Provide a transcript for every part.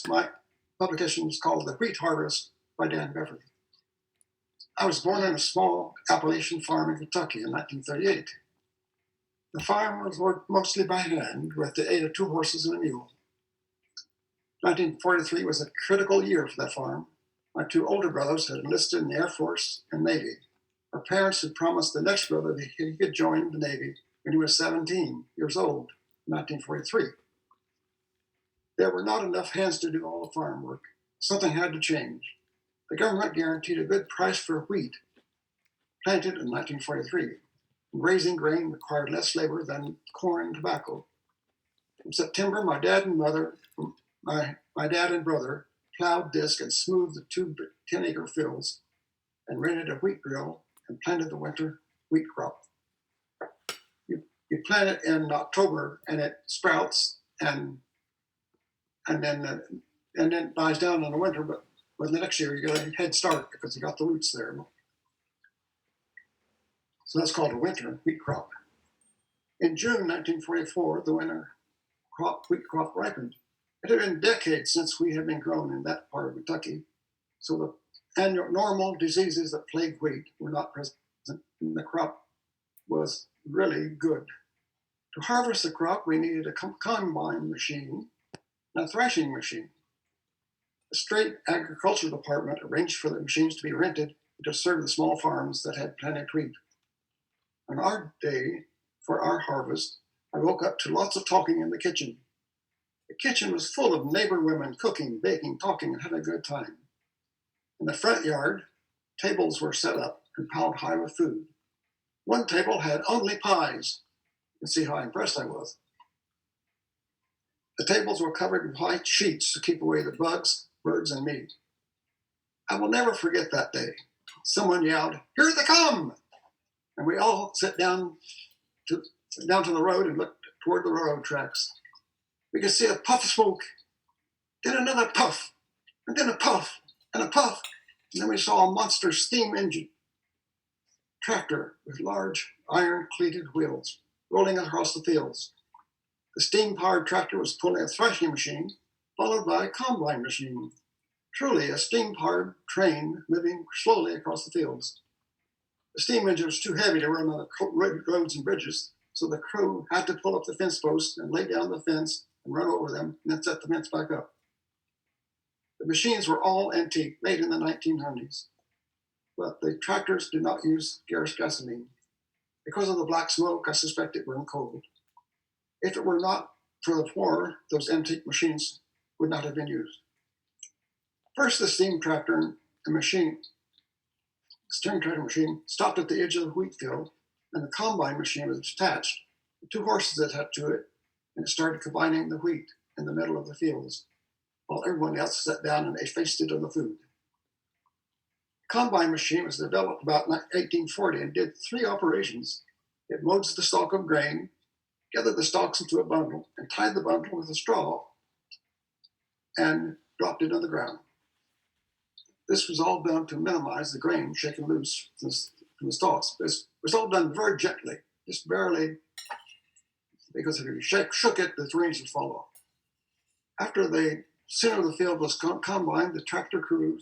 My publication is called The Wheat Harvest by Dan Beverly. I was born on a small Appalachian farm in Kentucky in 1938. The farm was worked mostly by hand with the aid of 2 horses and a mule. 1943 was a critical year for that farm. My 2 older brothers had enlisted in the Air Force and Navy. Our parents had promised the next brother that he could join the Navy when he was 17 years old in 1943. There were not enough hands to do all the farm work. Something had to change. The government guaranteed a good price for wheat planted in 1943. Raising grain required less labor than corn and tobacco. In September, my dad and brother plowed, disc, and smoothed the 2 10-acre fields and rented a wheat drill and planted the winter wheat crop. You plant it in October and it sprouts and then dies down in the winter, but the next year you get a head start because you got the roots there. So that's called a winter wheat crop. In June 1944, the winter wheat crop ripened. It had been decades since we had been grown in that part of Kentucky, so the annual normal diseases that plague wheat were not present, and the crop was really good. To harvest the crop, we needed a combine machine and a threshing machine. The state agriculture department arranged for the machines to be rented to serve the small farms that had planted wheat. On our day, for our harvest, I woke up to lots of talking in the kitchen. The kitchen was full of neighbor women cooking, baking, talking, and having a good time. In the front yard, tables were set up and piled high with food. One table had only pies. You can see how impressed I was. The tables were covered with white sheets to keep away the bugs, birds, and meat. I will never forget that day. Someone yelled, "Here they come!" And we all sat down to the road and looked toward the railroad tracks. We could see a puff of smoke, then another puff, and then a puff, and a puff. And then we saw a monster steam engine tractor with large iron-cleated wheels rolling across the fields. The steam-powered tractor was pulling a threshing machine, followed by a combine machine. Truly a steam-powered train moving slowly across the fields. The steam engine was too heavy to run on the roads and bridges, so the crew had to pull up the fence posts and lay down the fence and run over them and then set the fence back up. The machines were all antique, made in the 1900s, but the tractors did not use gasoline. Because of the black smoke, I suspect it burned coal. If it were not for the war, those antique machines would not have been used. First, the steam tractor machine stopped at the edge of the wheat field, and the combine machine was attached. The 2 horses attached to it, and it started combining the wheat in the middle of the fields, while everyone else sat down and they feasted on the food. The combine machine was developed about 1840 and did 3 operations. It mows the stalk of grain, gathered the stalks into a bundle, and tied the bundle with a straw, and dropped it on the ground. This was all done to minimize the grain shaken loose from the stalks. This was all done very gently, just barely, because if you shook it, the grains would fall off. After the center of the field was combined, the tractor crew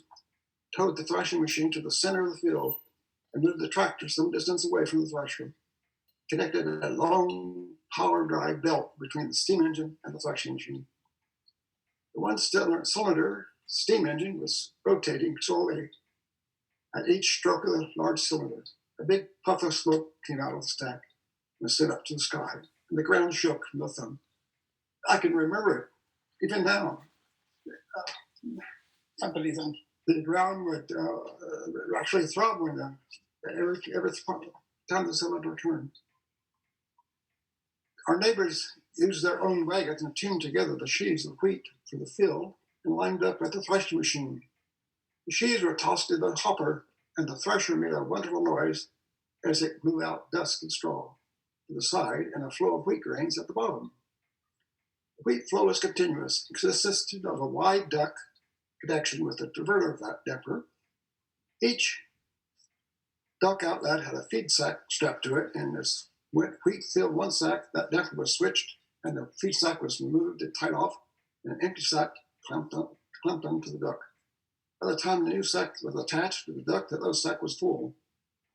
towed the threshing machine to the center of the field and moved the tractor some distance away from the thresher, connected a long power drive belt between the steam engine and the threshing machine. The 1-cylinder steam engine was rotating slowly at each stroke of the large cylinder. A big puff of smoke came out of the stack and was sent up to the sky, and the ground shook from the thumb. I can remember it, even now. The ground would actually throb when every time the cylinder turned. Our neighbors used their own wagons and teamed together the sheaves of wheat for the field and lined up at the threshing machine. The sheaves were tossed in the hopper, and the thresher made a wonderful noise as it blew out dust and straw to the side and a flow of wheat grains at the bottom. The wheat flow was continuous. It consisted of a wide duct connection with a diverter depper. Each duct outlet had a feed sack strapped to it, and as wheat filled one sack, that depper was switched, and the feed sack was removed and tied off, and an empty sack clamped onto the duct. By the time the new sack was attached to the duct, the other sack was full.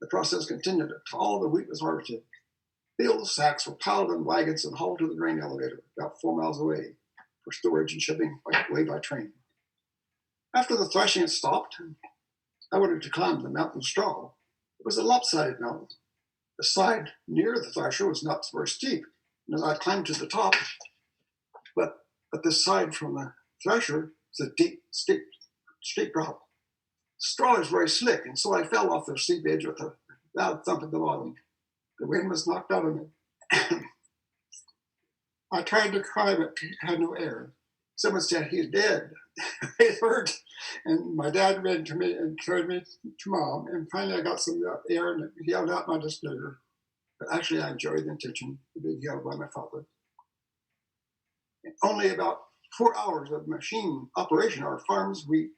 The process continued until all the wheat was harvested. Filled sacks were piled in wagons and hauled to the grain elevator about 4 miles away for storage and shipping by train. After the threshing had stopped, I wanted to climb the mountain of straw. It was a lopsided mountain. The side near the thresher was not very steep, and as I climbed to the top, but the side from the thresher was a deep, steep drop. Straw is very slick, and so I fell off the steep edge with a loud thump at the bottom. The wind was knocked out of me. I tried to cry, but had no air. Someone said, "He's dead." It hurt. And my dad ran to me and carried me to Mom. And finally I got some air and he yelled out my displeasure. But actually I enjoyed the attention of being yelled by my father. In only about 4 hours of machine operation, our farm's wheat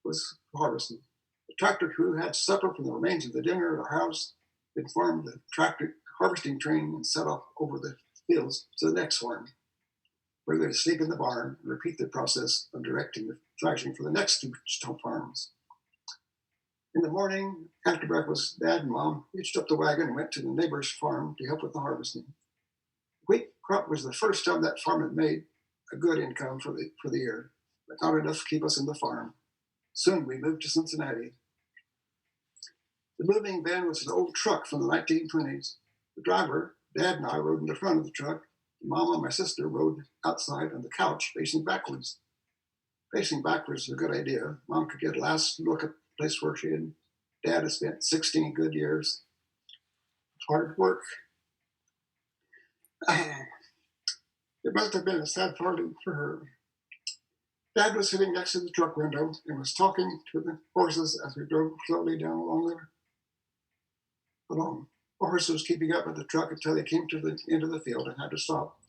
was harvested. The tractor crew had supper from the remains of the dinner at our house, then formed the tractor harvesting train and set off over the fields to the next farm, where they sleep in the barn and repeat the process of directing the threshing for the next two farms. In the morning, after breakfast, Dad and Mom hitched up the wagon and went to the neighbor's farm to help with the harvesting. The wheat crop was the first time that farm had made a good income for the year, but not enough to keep us in the farm. Soon we moved to Cincinnati. The moving van was an old truck from the 1920s. The driver, Dad, and I rode in the front of the truck. Mom and my sister rode outside on the couch facing backwards. Facing backwards is a good idea. Mom could get a last look at the place where she and Dad had spent 16 good years of hard work. It must have been a sad parting for her. Dad was sitting next to the truck window and was talking to the horses as we drove slowly down along. The horse was keeping up with the truck until they came to the end of the field and had to stop.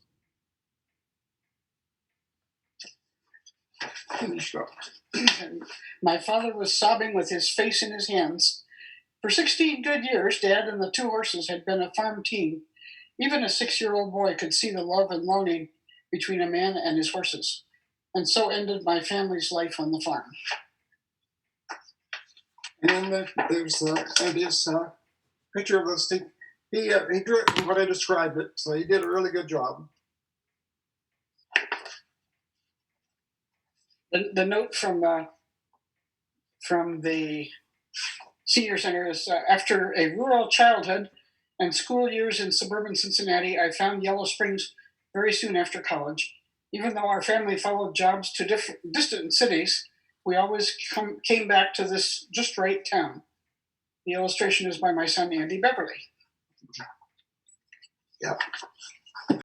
And he stopped. My father was sobbing with his face in his hands. For 16 good years, Dad and the two horses had been a farm team. Even a 6-year-old boy could see the love and longing between a man and his horses. And so ended my family's life on the farm. And then there's Andy's picture of those things. He drew it from what I described it, so he did a really good job. The note from the senior center is, after a rural childhood and school years in suburban Cincinnati, I found Yellow Springs very soon after college. Even though our family followed jobs to distant cities, we always came back to this just right town. The illustration is by my son, Andy Beverly. Yep.